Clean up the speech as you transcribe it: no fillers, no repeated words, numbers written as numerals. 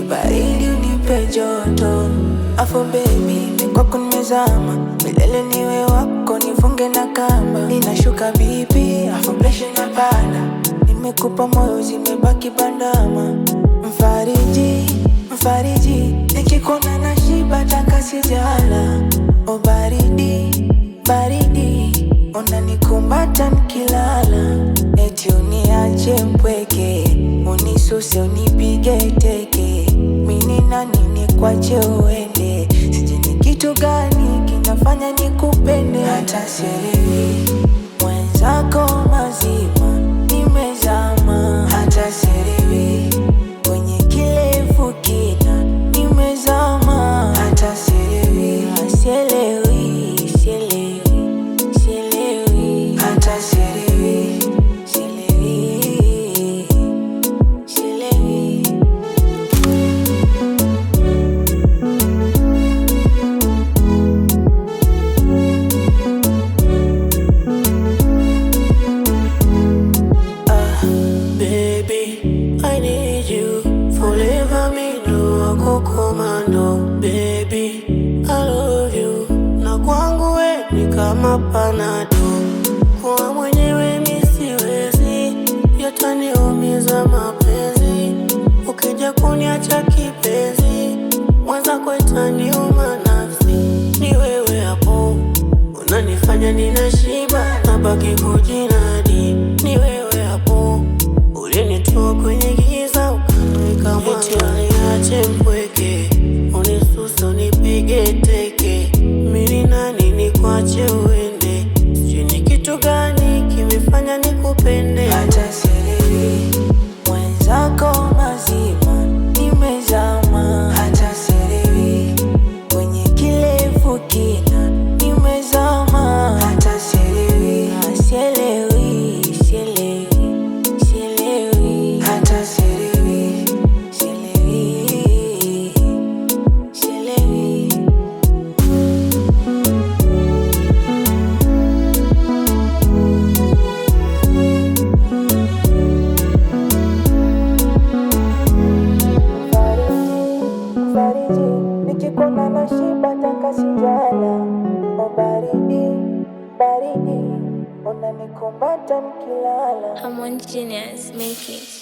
baridi unipe joto. Afu baby kwako nimezama, milele niwe wako, nifunge na kamba. Inashuka bibi, afu pressure inapanda, nimekupa moyo zimebaki bandama. Mfariji, nikikuona nashiba taka sijala. O baridi, unanikumbata nikilala. Eti uniache mpweke, unisuse unipige teke. Mini nani nikwache uende, sijui ni kitu gani kinafanya nikupende. Hata sielewi mwenzako mazima nimezama. Hata sielewi kwenye kirefu kina nimezama. Hata sielewi, sielewi. Hata sielewi. Baby, I need you forever, me no wako komando. Baby, I love you, na kwangu we ni kama panado. Kuwa mwenyewe mi siwezi, yataniumiza mapenzi. Ukija kuniacha kipenzi, mwenzako itaniuma nafsi. Ni wewe hapo, unanifanya ninashiba, nabaki kujinadi. Ni wewe hapo, ulinitoa kwenye giza ukaniweka mwanga. Eti uniache mpweke, unisuse unipige teke. Mimi nani nikwache uende, sijui ni kitu gani kimefanya nikupende. Hata sielewi mwenzako mazima nimezama. Hata sielewi kwenye kirefu kina nimezama. Hata sielewi, sielewi. Hata sielewi. Mfariji, nikikuona nashiba taka sijala. O baridi, unanikumbata nikilala. I'm one genius, make it.